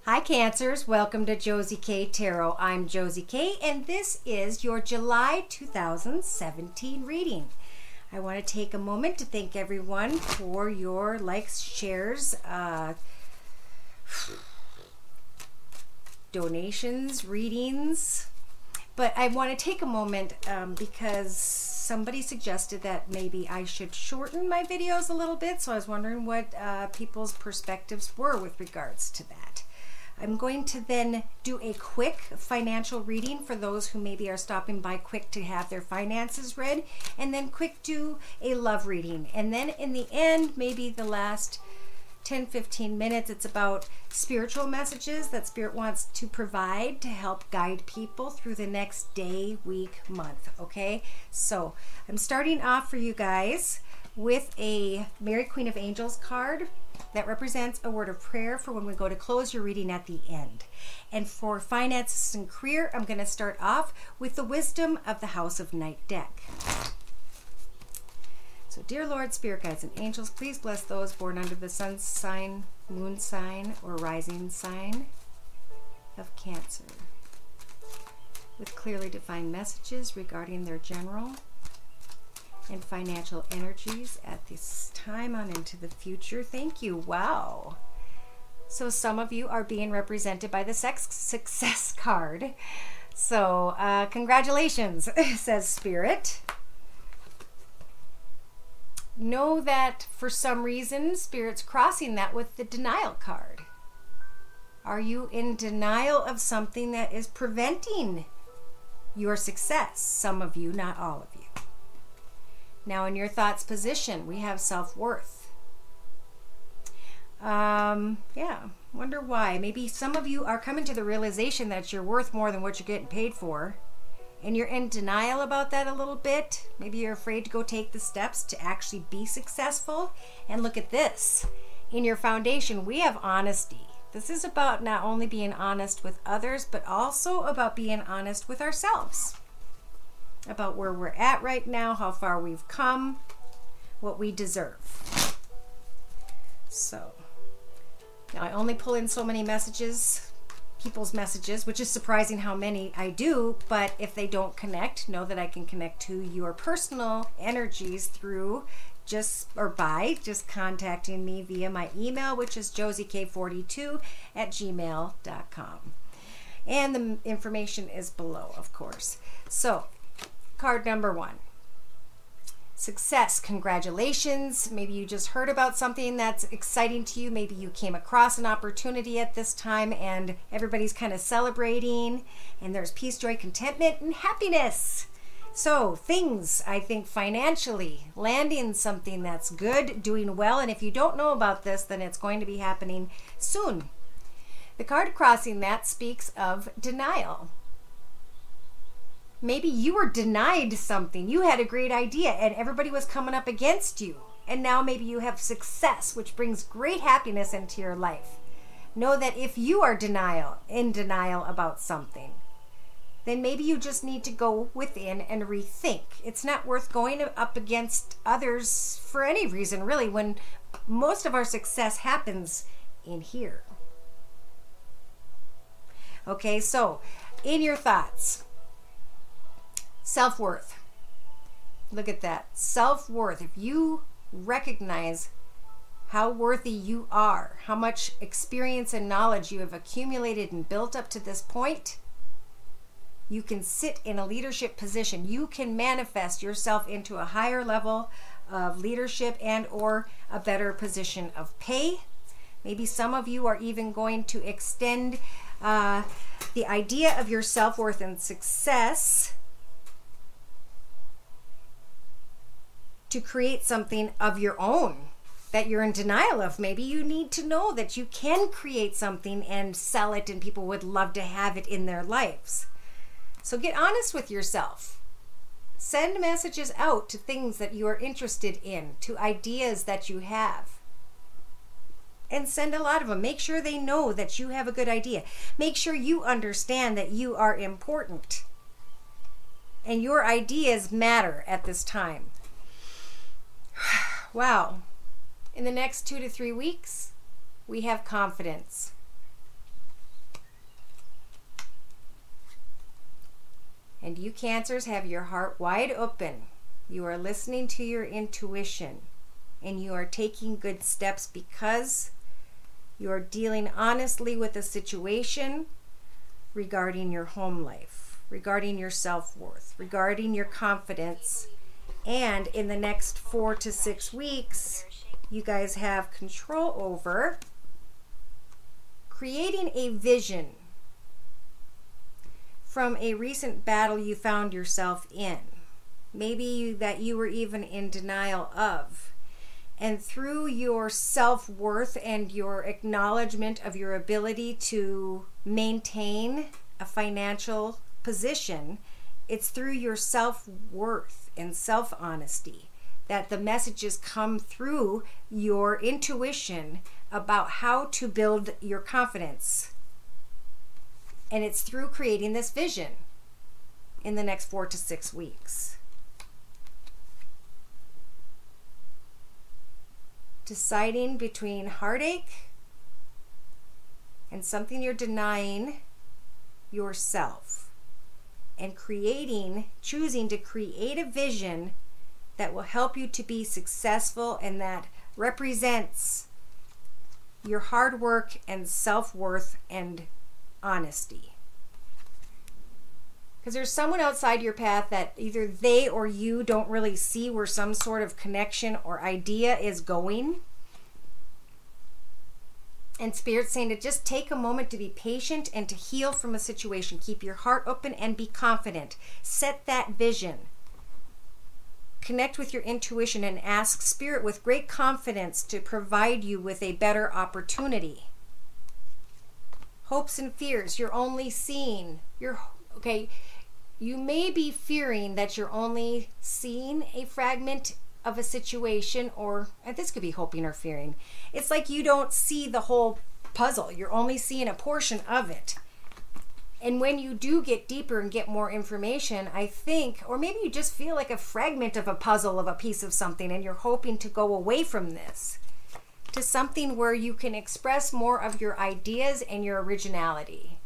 Hi Cancers, welcome to Josie K Tarot. I'm Josie K and this is your July 2017 reading. I want to take a moment to thank everyone for your likes, shares, donations, readings. But I want to take a moment because somebody suggested that maybe I should shorten my videos a little bit. So I was wondering what people's perspectives were with regards to that. I'm going to then do a quick financial reading for those who maybe are stopping by quick to have their finances read, and then quick do a love reading. And then in the end, maybe the last 10-15 minutes, it's about spiritual messages that Spirit wants to provide to help guide people through the next day, week, month. Okay, so I'm starting off for you guys with a Mary Queen of Angels card that represents a word of prayer for when we go to close your reading at the end. And for finances and career, I'm going to start off with the wisdom of the House of Night deck. So, dear Lord, Spirit guides and angels, please bless those born under the sun sign, moon sign, or rising sign of Cancer with clearly defined messages regarding their general and financial energies at this time on into the future. Thank you. Wow. So some of you are being represented by the success card. So congratulations, says Spirit. Know that for some reason, Spirit's crossing that with the denial card. Are you in denial of something that is preventing your success? Some of you, not all of you. Now, in your thoughts position, we have self-worth. Yeah, wonder why. Maybe some of you are coming to the realization that you're worth more than what you're getting paid for, and you're in denial about that a little bit. Maybe you're afraid to go take the steps to actually be successful. And look at this. In your foundation, we have honesty. This is about not only being honest with others, but also about being honest with ourselves. About where we're at right now, how far we've come, what we deserve. So, now I only pull in so many messages, people's messages, which is surprising how many I do, but if they don't connect, know that I can connect to your personal energies through just contacting me via my email, which is josiek42@gmail.com. And the information is below, of course. So, card number 1. Success. Congratulations. Maybe you just heard about something that's exciting to you. Maybe you came across an opportunity at this time and everybody's kind of celebrating, and there's peace, joy, contentment, and happiness. So things, I think, financially, landing something that's good, doing well, and if you don't know about this, then it's going to be happening soon. The card crossing that speaks of denial. Maybe you were denied something. You had a great idea and everybody was coming up against you. And now maybe you have success, which brings great happiness into your life. Know that if you are in denial about something, then maybe you just need to go within and rethink. It's not worth going up against others for any reason, really, when most of our success happens in here. Okay, so in your thoughts, self-worth. Look at that. Self-worth. If you recognize how worthy you are, how much experience and knowledge you have accumulated and built up to this point, you can sit in a leadership position. You can manifest yourself into a higher level of leadership and or a better position of pay. Maybe some of you are even going to extend the idea of your self-worth and success to create something of your own that you're in denial of. Maybe you need to know that you can create something and sell it and people would love to have it in their lives. So get honest with yourself. Send messages out to things that you are interested in, to ideas that you have. And send a lot of them. Make sure they know that you have a good idea. Make sure you understand that you are important. And your ideas matter at this time. Wow. In the next 2 to 3 weeks, we have confidence. And you Cancers have your heart wide open. You are listening to your intuition, and you are taking good steps because you are dealing honestly with a situation regarding your home life, regarding your self-worth, regarding your confidence. And in the next 4 to 6 weeks, you guys have control over creating a vision from a recent battle you found yourself in. Maybe that you were even in denial of. And through your self-worth and your acknowledgement of your ability to maintain a financial position, it's through your self-worth and self-honesty that the messages come through your intuition about how to build your confidence. And it's through creating this vision in the next 4 to 6 weeks. Deciding between heartache and something you're denying yourself, and choosing to create a vision that will help you to be successful and that represents your hard work and self-worth and honesty. Because there's someone outside your path that either they or you don't really see where some sort of connection or idea is going. And Spirit's saying to just take a moment to be patient and to heal from a situation. Keep your heart open and be confident. Set that vision. Connect with your intuition and ask Spirit with great confidence to provide you with a better opportunity. Hopes and fears, you're only seeing. You may be fearing that you're only seeing a fragment of a situation, or this could be hoping or fearing. It's like you don't see the whole puzzle. You're only seeing a portion of it. And when you do get deeper and get more information, I think, or maybe you just feel like a fragment of a puzzle of a piece of something, and you're hoping to go away from this to something where you can express more of your ideas and your originality.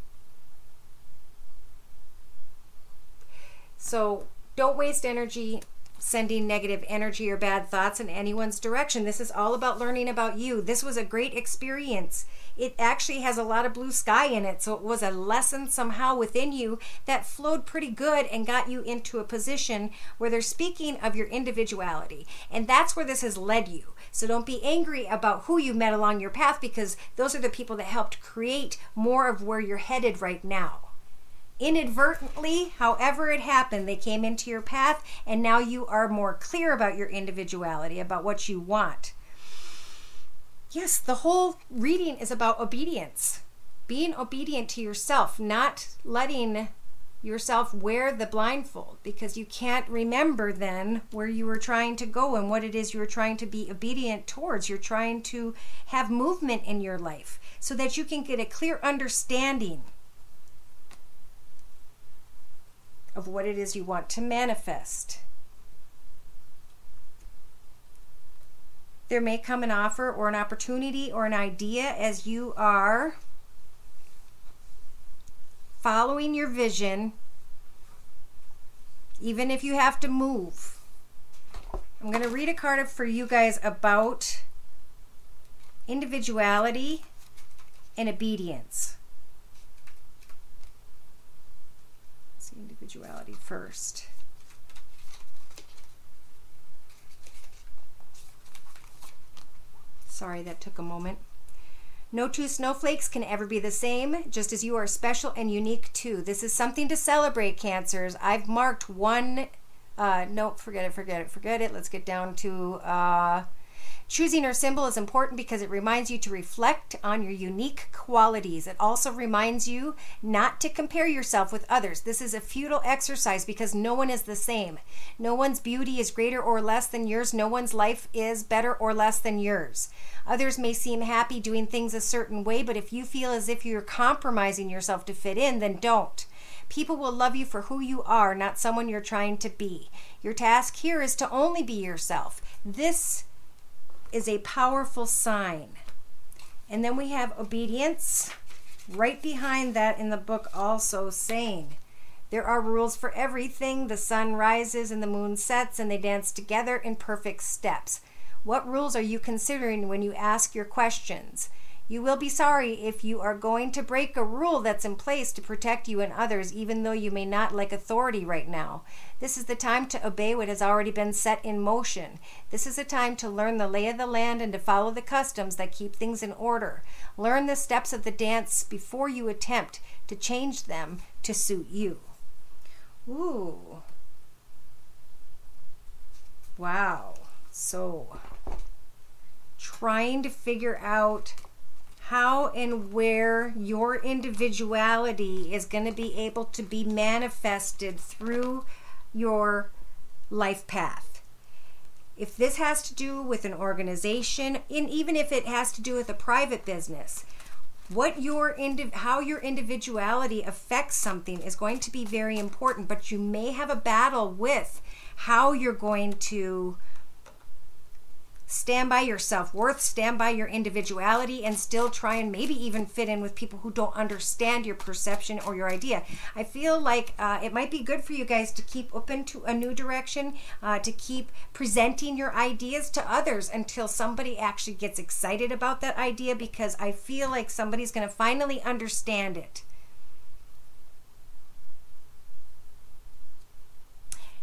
So don't waste energy sending negative energy or bad thoughts in anyone's direction. This is all about learning about you. This was a great experience. It actually has a lot of blue sky in it, so it was a lesson somehow within you that flowed pretty good and got you into a position where they're speaking of your individuality. And that's where this has led you. So don't be angry about who you met along your path, because those are the people that helped create more of where you're headed right now. Inadvertently, however it happened, they came into your path, and now you are more clear about your individuality, about what you want. Yes, the whole reading is about obedience. Being obedient to yourself, not letting yourself wear the blindfold, because you can't remember then where you were trying to go and what it is you were trying to be obedient towards. You're trying to have movement in your life so that you can get a clear understanding of what it is you want to manifest. There may come an offer or an opportunity or an idea as you are following your vision, even if you have to move. I'm going to read a card for you guys about individuality and obedience. Let's see, individuality first. Sorry, that took a moment. No two snowflakes can ever be the same, just as you are special and unique too. This is something to celebrate, Cancers. I've marked one, no, forget it. Let's get down to choosing your symbol is important because it reminds you to reflect on your unique qualities. It also reminds you not to compare yourself with others. This is a futile exercise because no one is the same. No one's beauty is greater or less than yours. No one's life is better or less than yours. Others may seem happy doing things a certain way, but if you feel as if you're compromising yourself to fit in, then don't. People will love you for who you are, not someone you're trying to be. Your task here is to only be yourself. This is a powerful sign. And then we have obedience right behind that in the book, also saying There are rules for everything. The sun rises and the moon sets, and they dance together in perfect steps. What rules are you considering when you ask your questions? You will be sorry if you are going to break a rule that's in place to protect you and others, even though you may not like authority right now. This is the time to obey what has already been set in motion. This is a time to learn the lay of the land and to follow the customs that keep things in order. Learn the steps of the dance before you attempt to change them to suit you. Ooh. Wow. So, trying to figure out how and where your individuality is going to be able to be manifested through your life path. If this has to do with an organization, and even if it has to do with a private business, how your individuality affects something is going to be very important, but you may have a battle with how you're going to stand by your self-worth, stand by your individuality, and still try and maybe even fit in with people who don't understand your perception or your idea. I feel like it might be good for you guys to keep open to a new direction, to keep presenting your ideas to others until somebody actually gets excited about that idea, because I feel like somebody's going to finally understand it.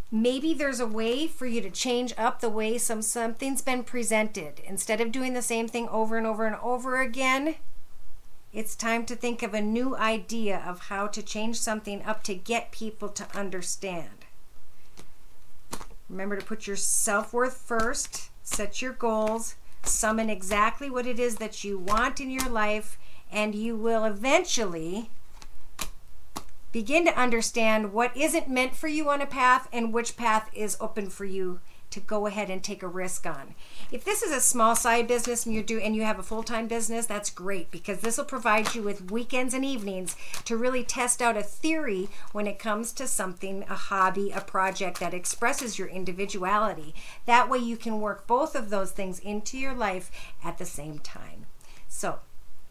Maybe there's a way for you to change up the way something's been presented. Instead of doing the same thing over and over and over again, it's time to think of a new idea of how to change something up to get people to understand. Remember to put your self-worth first, set your goals, summon exactly what it is that you want in your life, and you will eventually begin to understand what isn't meant for you on a path and which path is open for you to go ahead and take a risk on. If this is a small side business and you have a full-time business, that's great, because this will provide you with weekends and evenings to really test out a theory when it comes to something, a hobby, a project that expresses your individuality. That way you can work both of those things into your life at the same time. So,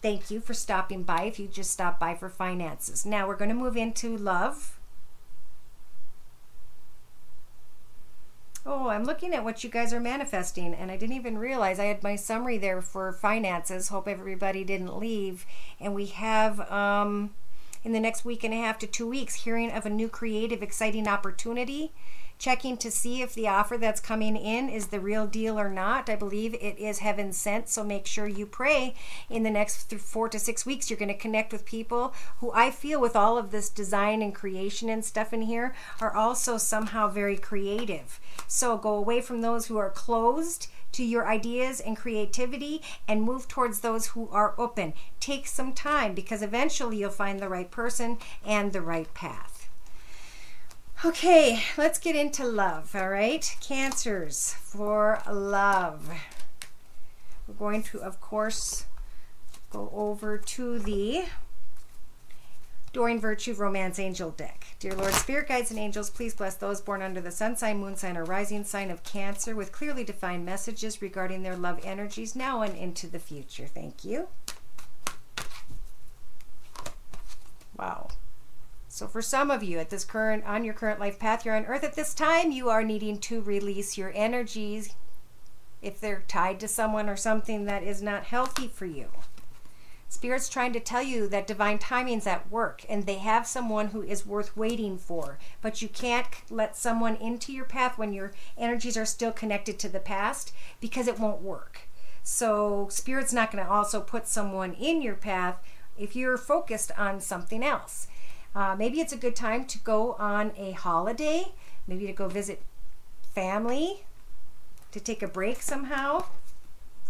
thank you for stopping by if you just stopped by for finances. Now we're going to move into love. Oh, I'm looking at what you guys are manifesting, and I didn't even realize I had my summary there for finances. Hope everybody didn't leave. And we have, in the next week and a half to 2 weeks, hearing of a new creative, exciting opportunity. Checking to see if the offer that's coming in is the real deal or not. I believe it is heaven sent, so make sure you pray. In the next 4 to 6 weeks, you're going to connect with people who I feel, with all of this design and creation and stuff in here, are also somehow very creative. So go away from those who are closed to your ideas and creativity and move towards those who are open. Take some time, because eventually you'll find the right person and the right path. Okay, let's get into love, all right? Cancers for love. We're going to, of course, go over to the Adoring Virtue Romance Angel deck. Dear Lord, Spirit Guides and Angels, please bless those born under the sun sign, moon sign, or rising sign of Cancer with clearly defined messages regarding their love energies now and into the future. Thank you. Wow. So for some of you on your current life path, you're on Earth at this time, you are needing to release your energies if they're tied to someone or something that is not healthy for you. Spirit's trying to tell you that divine timing's at work, and they have someone who is worth waiting for, but you can't let someone into your path when your energies are still connected to the past, because it won't work. So Spirit's not going to also put someone in your path if you're focused on something else. Maybe it's a good time to go on a holiday, maybe to go visit family, to take a break somehow.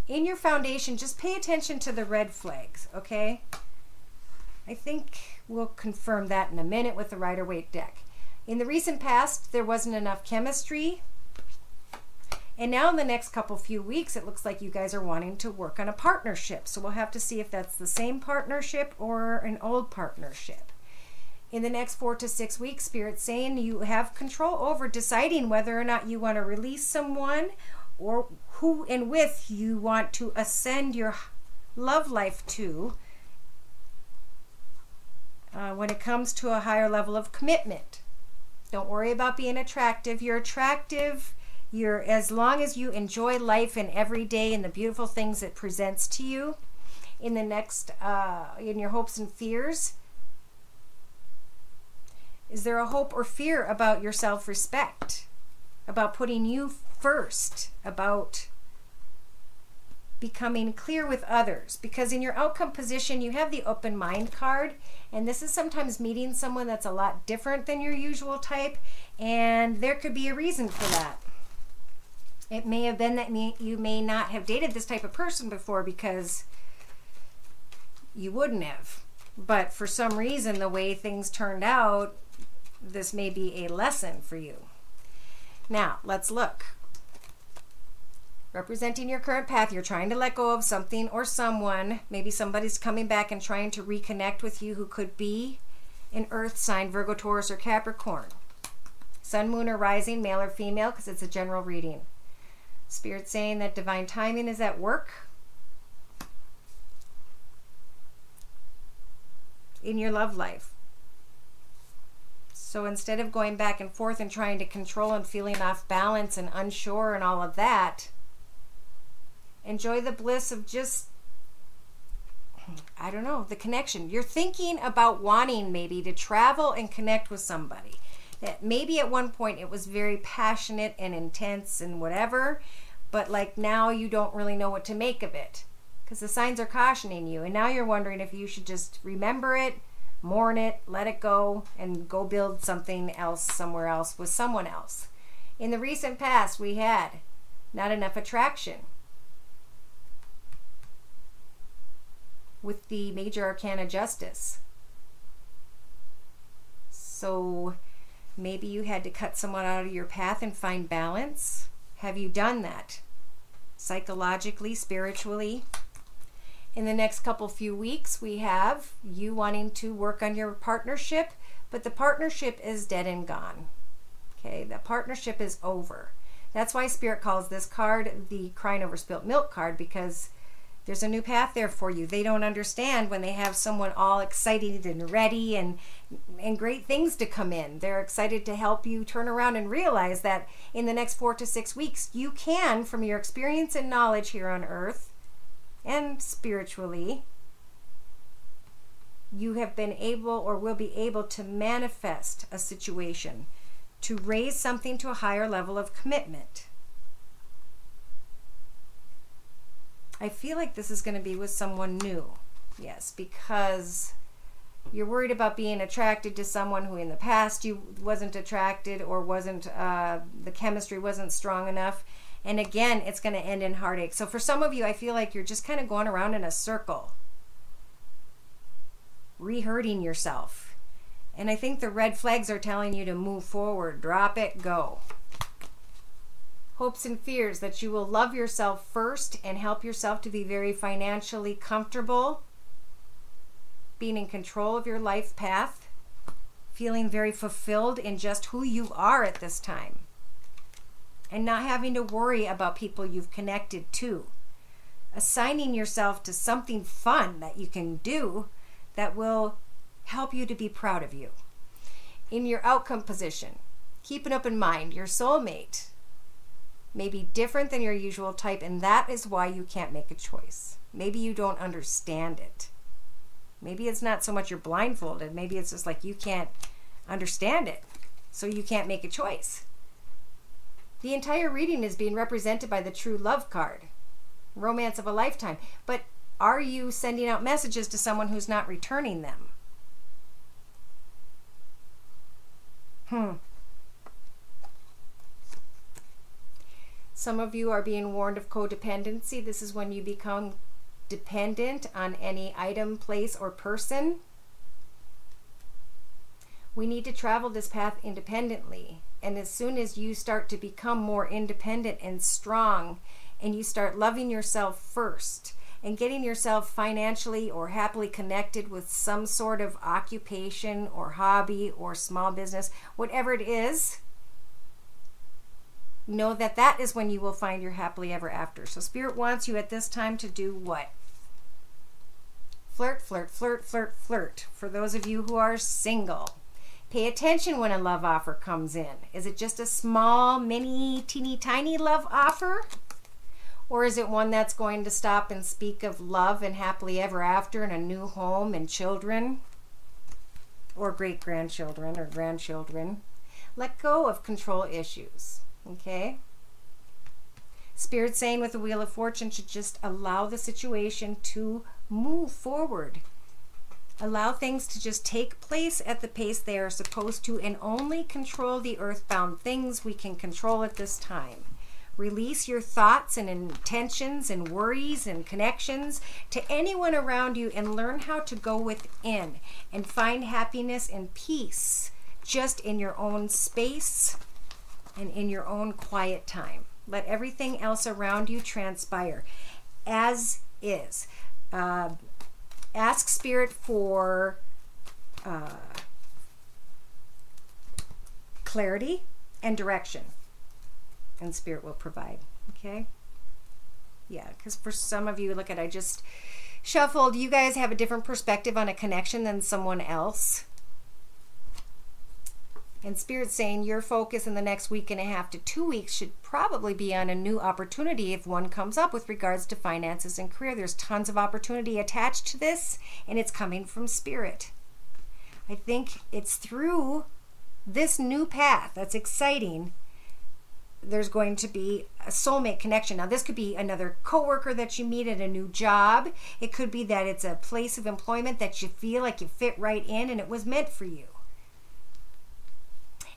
In your foundation, just pay attention to the red flags, okay? I think we'll confirm that in a minute with the Rider-Waite deck. In the recent past, there wasn't enough chemistry. And now in the next few weeks, it looks like you guys are wanting to work on a partnership. So we'll have to see if that's the same partnership or an old partnership. In the next 4 to 6 weeks, Spirit's saying you have control over deciding whether or not you want to release someone, or who and with you want to ascend your love life to. when it comes to a higher level of commitment. Don't worry about being attractive. You're attractive. As long as you enjoy life and every day and the beautiful things it presents to you in the next, in your hopes and fears. Is there a hope or fear about your self-respect? About putting you first? About becoming clear with others? Because in your outcome position, you have the open mind card, and this is sometimes meeting someone that's a lot different than your usual type, and there could be a reason for that. It may have been that you may not have dated this type of person before because you wouldn't have. But for some reason, the way things turned out, this may be a lesson for you. Now, let's look. Representing your current path, you're trying to let go of something or someone. Maybe somebody's coming back and trying to reconnect with you who could be an earth sign, Virgo, Taurus, or Capricorn. Sun, moon, or rising, male or female, because it's a general reading. Spirit saying that divine timing is at work in your love life. So instead of going back and forth and trying to control and feeling off balance and unsure and all of that, enjoy the bliss of just, I don't know, the connection. You're thinking about wanting maybe to travel and connect with somebody. That maybe at one point it was very passionate and intense and whatever, but like now you don't really know what to make of it because the signs are cautioning you, and now you're wondering if you should just remember it, mourn it, let it go, and go build something else somewhere else with someone else. In the recent past, we had not enough attraction with the major arcana Justice. So maybe you had to cut someone out of your path and find balance. Have you done that? Psychologically, spiritually? In the next few weeks, we have you wanting to work on your partnership, but the partnership is dead and gone. Okay, the partnership is over. That's why Spirit calls this card the crying over spilt milk card, because there's a new path there for you. They don't understand when they have someone all excited and ready and great things to come in. They're excited to help you turn around and realize that in the next 4 to 6 weeks, you can, from your experience and knowledge here on Earth and spiritually, you have been able or will be able to manifest a situation to raise something to a higher level of commitment. I feel like this is going to be with someone new. Yes, because you're worried about being attracted to someone who in the past you wasn't attracted or wasn't, the chemistry wasn't strong enough. And again, it's going to end in heartache. So for some of you, I feel like you're just kind of going around in a circle, re-hurting yourself. And I think the red flags are telling you to move forward, drop it, go. Hopes and fears that you will love yourself first and help yourself to be very financially comfortable, being in control of your life path, feeling very fulfilled in just who you are at this time, and not having to worry about people you've connected to. Assigning yourself to something fun that you can do that will help you to be proud of you. In your outcome position, keep it up in mind, your soulmate may be different than your usual type, and that is why you can't make a choice. Maybe you don't understand it. Maybe it's not so much you're blindfolded. Maybe it's just like you can't understand it, so you can't make a choice. The entire reading is being represented by the True Love card, romance of a lifetime. But are you sending out messages to someone who's not returning them? Some of you are being warned of codependency. This is when you become dependent on any item, place, or person. We need to travel this path independently. And as soon as you start to become more independent and strong, and you start loving yourself first, and getting yourself financially or happily connected with some sort of occupation or hobby or small business, whatever it is, know that that is when you will find your happily ever after. So Spirit wants you at this time to do what? Flirt, flirt, flirt, flirt, flirt. For those of you who are single, pay attention when a love offer comes in. Is it just a small, mini, teeny, tiny love offer? Or is it one that's going to stop and speak of love and happily ever after and a new home and children? Or great-grandchildren or grandchildren? Let go of control issues, okay? Spirit saying with the Wheel of Fortune should just allow the situation to move forward. Allow things to just take place at the pace they are supposed to, and only control the earthbound things we can control at this time. Release your thoughts and intentions and worries and connections to anyone around you, and learn how to go within and find happiness and peace just in your own space and in your own quiet time. Let everything else around you transpire as is. Ask Spirit for clarity and direction, and Spirit will provide. Okay? Yeah, because for some of you, look at, I just shuffled, you guys have a different perspective on a connection than someone else. And Spirit's saying your focus in the next week and a half to 2 weeks should probably be on a new opportunity if one comes up with regards to finances and career. There's tons of opportunity attached to this, and it's coming from Spirit. I think it's through this new path that's exciting. There's going to be a soulmate connection. Now, this could be another coworker that you meet at a new job. It could be that it's a place of employment that you feel like you fit right in and it was meant for you.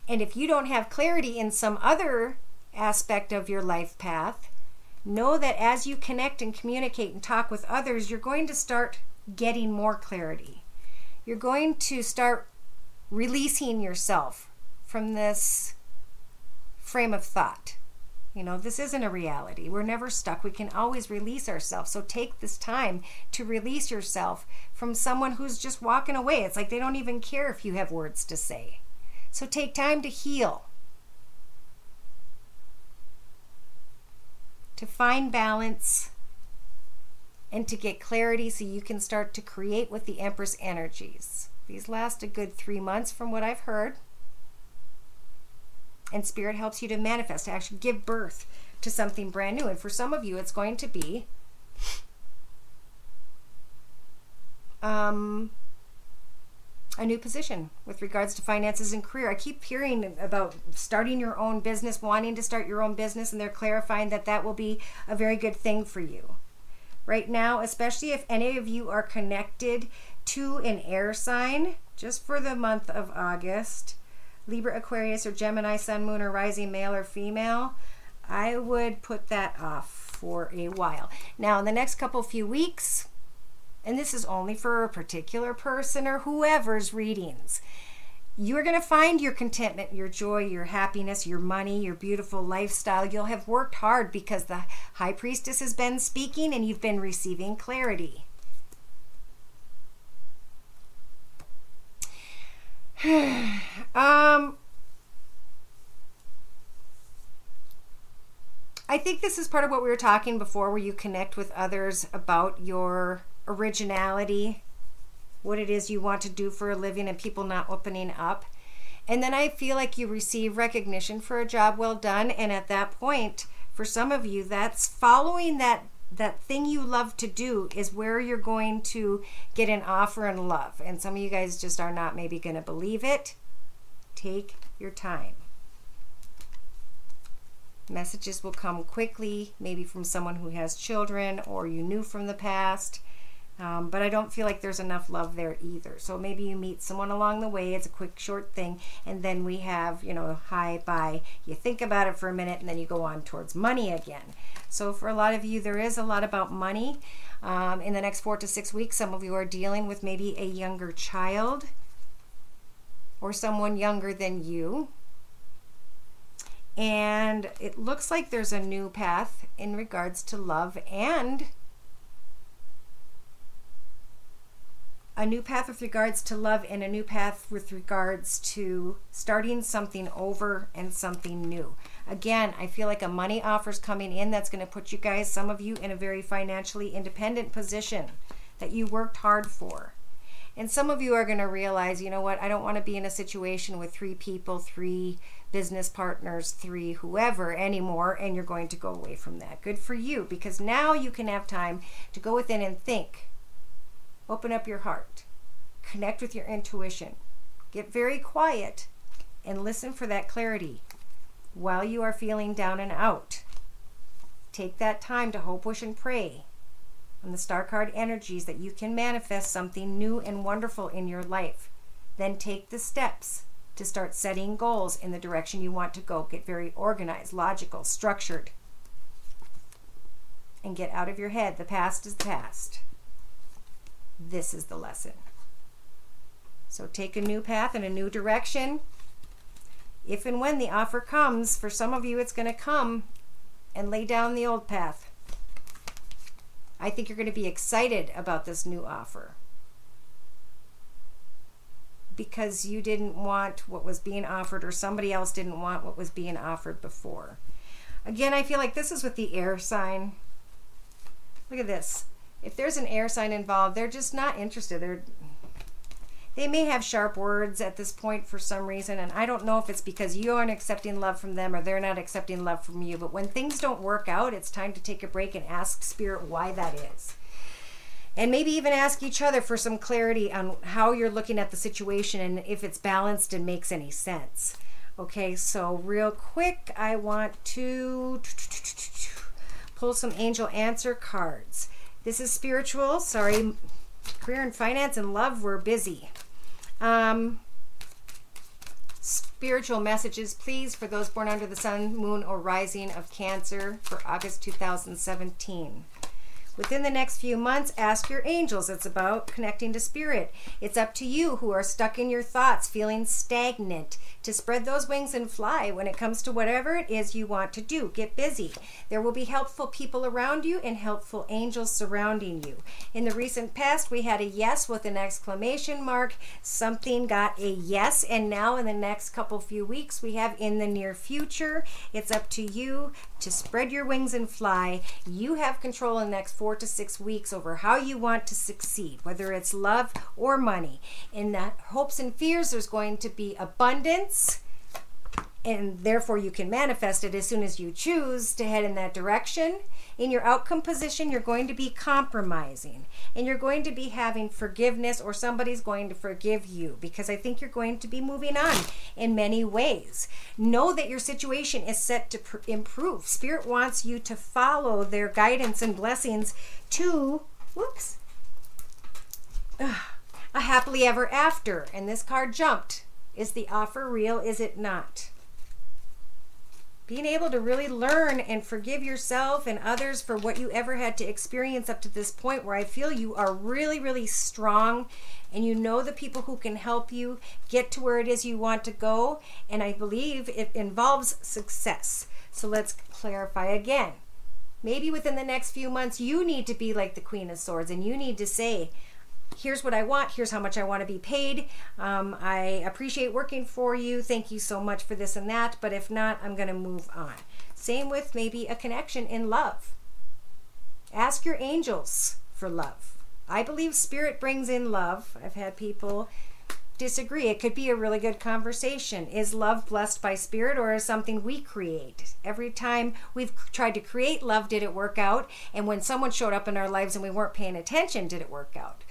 And if you don't have clarity in some other aspect of your life path, know that as you connect and communicate and talk with others, you're going to start getting more clarity. You're going to start releasing yourself from this frame of thought. You know, this isn't a reality. We're never stuck. We can always release ourselves. So take this time to release yourself from someone who's just walking away. It's like they don't even care if you have words to say. So take time to heal, to find balance, and to get clarity so you can start to create with the Empress energies. These last a good 3 months from what I've heard. And Spirit helps you to manifest, to actually give birth to something brand new. And for some of you, it's going to be a new position with regards to finances and career. I keep hearing about starting your own business, wanting to start your own business, and they're clarifying that that will be a very good thing for you. Right now, especially if any of you are connected to an air sign, just for the month of August, Libra, Aquarius, or Gemini, Sun, Moon, or Rising, male or female, I would put that off for a while. Now, in the next few weeks, and this is only for a particular person or whoever's readings, you're going to find your contentment, your joy, your happiness, your money, your beautiful lifestyle. You'll have worked hard because the High Priestess has been speaking and you've been receiving clarity. I think this is part of what we were talking before, where you connect with others about your originality, what it is you want to do for a living, and people not opening up. And then I feel like you receive recognition for a job well done, and at that point, for some of you, that's following that thing you love to do is where you're going to get an offer in love. And some of you guys just are not maybe going to believe it. Take your time. Messages will come quickly, maybe from someone who has children or you knew from the past. But I don't feel like there's enough love there either. So maybe you meet someone along the way. It's a quick, short thing. And then we have, you know, hi, bye. You think about it for a minute and then you go on towards money again. So for a lot of you, there is a lot about money. In the next 4 to 6 weeks, some of you are dealing with maybe a younger child or someone younger than you. And it looks like there's a new path in regards to love, and a new path with regards to love, and a new path with regards to starting something over and something new. Again, I feel like a money offer's coming in that's going to put you guys, some of you, in a very financially independent position. that you worked hard for. And some of you are going to realize, you know what, I don't want to be in a situation with 3 people, 3 business partners, 3 whoever anymore, and you're going to go away from that. Good for you, because now you can have time to go within and think. Open up your heart. Connect with your intuition. Get very quiet and listen for that clarity while you are feeling down and out. Take that time to hope, wish, and pray on the star card energies that you can manifest something new and wonderful in your life. Then take the steps to start setting goals in the direction you want to go. Get very organized, logical, structured, and get out of your head. The past is the past. This is the lesson. So take a new path and a new direction. If and when the offer comes, for some of you it's going to come, and lay down the old path. I think you're going to be excited about this new offer because you didn't want what was being offered, or somebody else didn't want what was being offered before. Again, I feel like this is with the air sign. Look at this. If there's an air sign involved, they're just not interested. They may have sharp words at this point for some reason, and I don't know if it's because you aren't accepting love from them or they're not accepting love from you. But when things don't work out, it's time to take a break and ask Spirit why that is. And maybe even ask each other for some clarity on how you're looking at the situation and if it's balanced and makes any sense. Okay, so real quick, I want to pull some angel answer cards. This is spiritual. Sorry, career and finance and love, we're busy. Spiritual messages, please, for those born under the sun, moon, or rising of Cancer for August 2017. Within the next few months, ask your angels. It's about connecting to Spirit. It's up to you who are stuck in your thoughts, feeling stagnant, to spread those wings and fly when it comes to whatever it is you want to do. Get busy. There will be helpful people around you and helpful angels surrounding you. In the recent past, we had a yes with an exclamation mark. Something got a yes, and now in the next few weeks, we have in the near future. It's up to you to spread your wings and fly. You have control in the next 4 to 6 weeks over how you want to succeed, whether it's love or money. In the hopes and fears, there's going to be abundance, and therefore you can manifest it as soon as you choose to head in that direction. In your outcome position, you're going to be compromising, and you're going to be having forgiveness, or somebody's going to forgive you, because I think you're going to be moving on in many ways. Know that your situation is set to improve. Spirit wants you to follow their guidance and blessings to, a happily ever after. And this card jumped. Is the offer real? Is it not? Being able to really learn and forgive yourself and others for what you ever had to experience up to this point, where I feel you are really, really strong, and you know the people who can help you get to where it is you want to go. And I believe it involves success. So let's clarify again. Maybe within the next few months, you need to be like the Queen of Swords, and you need to say, here's what I want. Here's how much I want to be paid. I appreciate working for you. Thank you so much for this and that. But if not, I'm going to move on. Same with maybe a connection in love. Ask your angels for love. I believe Spirit brings in love. I've had people disagree. It could be a really good conversation. Is love blessed by Spirit, or is something we create? Every time we've tried to create love, did it work out? And when someone showed up in our lives and we weren't paying attention, did it work out?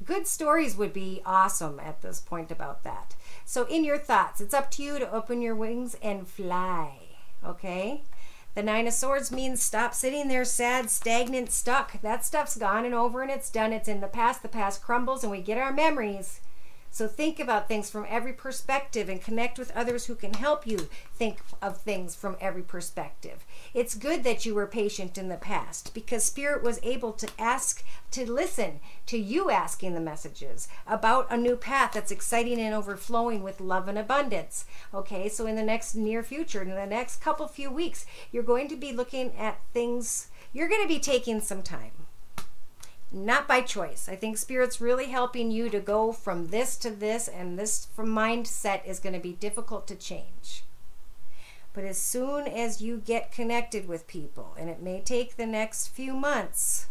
Good stories would be awesome at this point about that. So in your thoughts, it's up to you to open your wings and fly, okay? The 9 of Swords means stop sitting there sad, stagnant, stuck. That stuff's gone and over and it's done. It's in the past. The past crumbles and we get our memories. So think about things from every perspective and connect with others who can help you think of things from every perspective. It's good that you were patient in the past, because Spirit was able to listen to you asking the messages about a new path that's exciting and overflowing with love and abundance. Okay, so in the next near future, in the next few weeks, you're going to be looking at things. You're going to be taking some time. Not by choice. I think Spirit's really helping you to go from this to this, and this from mindset is going to be difficult to change. But as soon as you get connected with people, and it may take the next few months,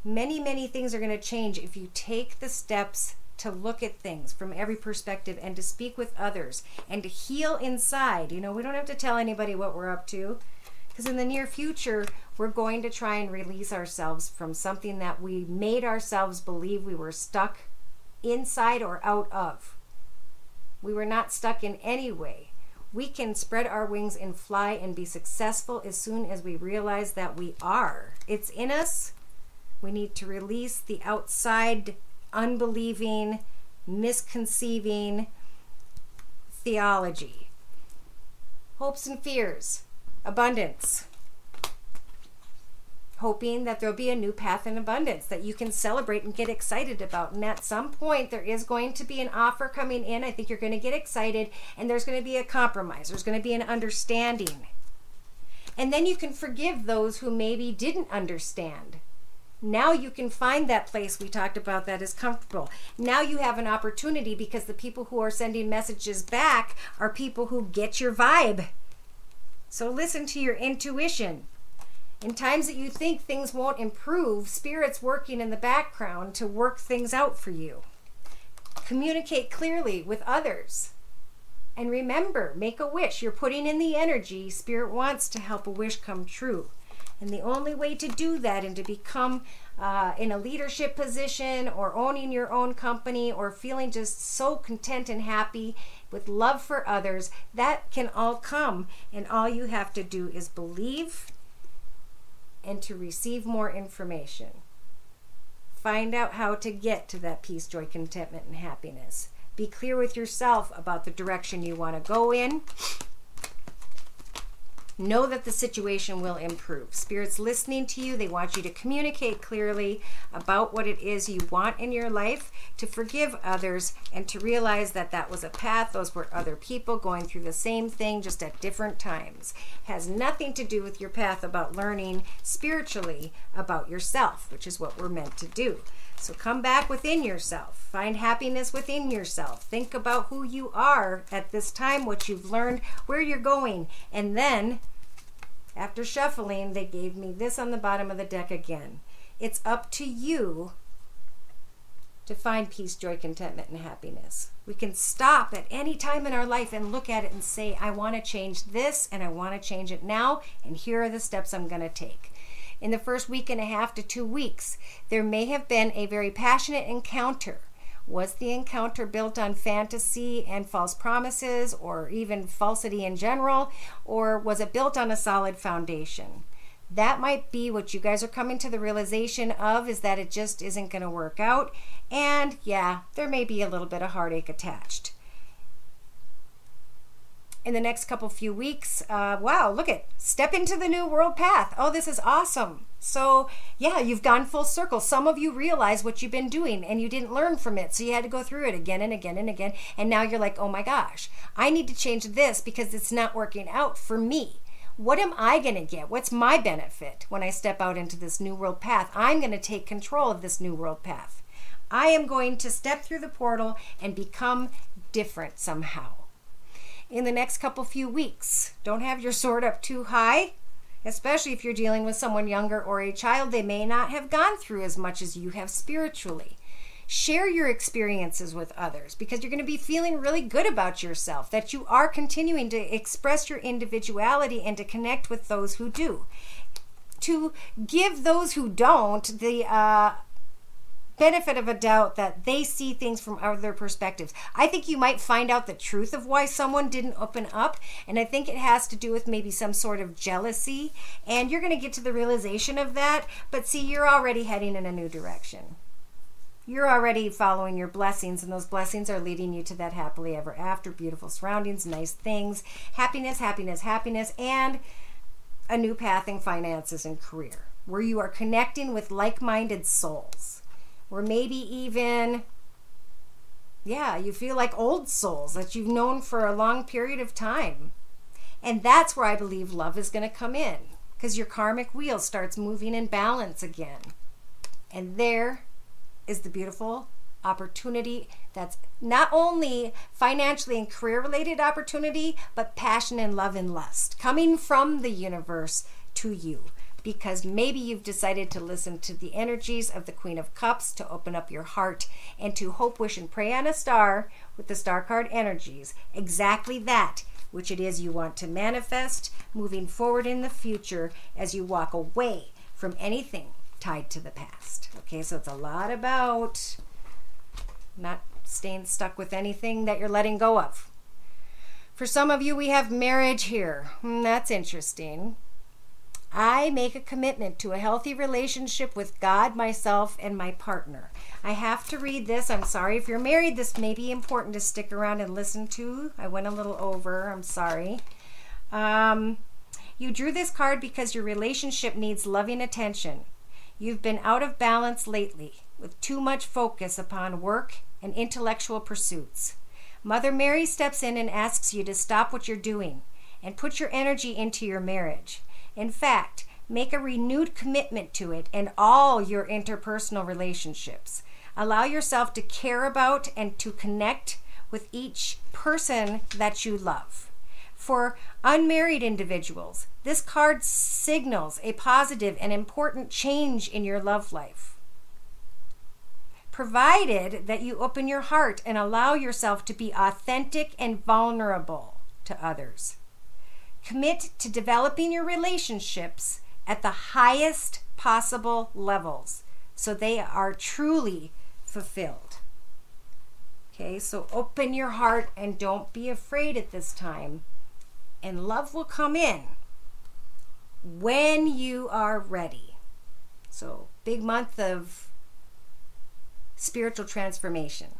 Many, many things are going to change if you take the steps to look at things from every perspective and to speak with others and to heal inside. You know, we don't have to tell anybody what we're up to, because in the near future, we're going to try and release ourselves from something that we made ourselves believe we were stuck inside or out of. We were not stuck in any way. We can spread our wings and fly and be successful as soon as we realize that we are. It's in us. We need to release the outside unbelieving, misconceiving theology. Hopes and fears, abundance. Hoping that there'll be a new path in abundance that you can celebrate and get excited about. And at some point, there is going to be an offer coming in. I think you're going to get excited, and there's going to be a compromise. There's going to be an understanding. And then you can forgive those who maybe didn't understand. Now you can find that place we talked about that is comfortable. Now you have an opportunity, because the people who are sending messages back are people who get your vibe. So listen to your intuition. In times that you think things won't improve, Spirit's working in the background to work things out for you. Communicate clearly with others. And remember, make a wish. You're putting in the energy. Spirit wants to help a wish come true. And the only way to do that and to become in a leadership position or owning your own company or feeling just so content and happy with love for others, that can all come. And all you have to do is believe and to receive more information. Find out how to get to that peace, joy, contentment, and happiness. Be clear with yourself about the direction you want to go in. Know that the situation will improve. Spirit's listening to you. They want you to communicate clearly about what it is you want in your life, to forgive others, and to realize that that was a path. Those were other people going through the same thing, just at different times. It has nothing to do with your path about learning spiritually about yourself, which is what we're meant to do. So come back within yourself. Find happiness within yourself. Think about who you are at this time, what you've learned, where you're going. And then, after shuffling, they gave me this on the bottom of the deck again. It's up to you to find peace, joy, contentment, and happiness. We can stop at any time in our life and look at it and say, I want to change this, and I want to change it now, and here are the steps I'm going to take. In the first week and a half to 2 weeks, there may have been a very passionate encounter. Was the encounter built on fantasy and false promises, or even falsity in general, or was it built on a solid foundation? That might be what you guys are coming to the realization of, is that it just isn't going to work out. And yeah, there may be a little bit of heartache attached. In the next few weeks, wow, look at, step into the new world path. Oh, this is awesome. So yeah, you've gone full circle. Some of you realize what you've been doing and you didn't learn from it. So you had to go through it again and again and again. And now you're like, oh my gosh, I need to change this because it's not working out for me. What am I going to get? What's my benefit when I step out into this new world path? I'm going to take control of this new world path. I am going to step through the portal and become different somehow. In the next few weeks, don't have your sword up too high, especially if you're dealing with someone younger or a child. They may not have gone through as much as you have spiritually. Share your experiences with others, because you're going to be feeling really good about yourself, that you are continuing to express your individuality and to connect with those who do. To give those who don't the benefit of a doubt that they see things from other perspectives. I think you might find out the truth of why someone didn't open up, and I think it has to do with maybe some sort of jealousy, and you're going to get to the realization of that. But see, you're already heading in a new direction. You're already following your blessings, and those blessings are leading you to that happily ever after, beautiful surroundings, nice things, happiness, happiness, happiness, and a new path in finances and career, where you are connecting with like-minded souls. Or maybe even, yeah, you feel like old souls that you've known for a long period of time. And that's where I believe love is going to come in, because your karmic wheel starts moving in balance again. And there is the beautiful opportunity that's not only financially and career-related opportunity, but passion and love and lust coming from the universe to you. because maybe you've decided to listen to the energies of the Queen of Cups, to open up your heart and to hope, wish, and pray on a star with the star card energies. Exactly that which it is you want to manifest moving forward in the future as you walk away from anything tied to the past. Okay, so it's a lot about not staying stuck with anything that you're letting go of. For some of you, we have marriage here. That's interesting. I make a commitment to a healthy relationship with God, myself, and my partner. I have to read this. I'm sorry. If you're married, this may be important to stick around and listen to. I went a little over. I'm sorry. You drew this card because your relationship needs loving attention. You've been out of balance lately with too much focus upon work and intellectual pursuits. Mother Mary steps in and asks you to stop what you're doing and put your energy into your marriage. In fact, make a renewed commitment to it and all your interpersonal relationships. Allow yourself to care about and to connect with each person that you love. For unmarried individuals, this card signals a positive and important change in your love life, provided that you open your heart and allow yourself to be authentic and vulnerable to others. Commit to developing your relationships at the highest possible levels so they are truly fulfilled. Okay, so open your heart and don't be afraid at this time, and love will come in when you are ready. So, big month of spiritual transformation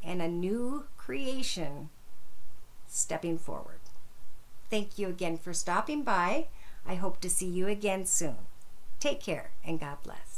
and a new creation stepping forward. Thank you again for stopping by. I hope to see you again soon. Take care and God bless.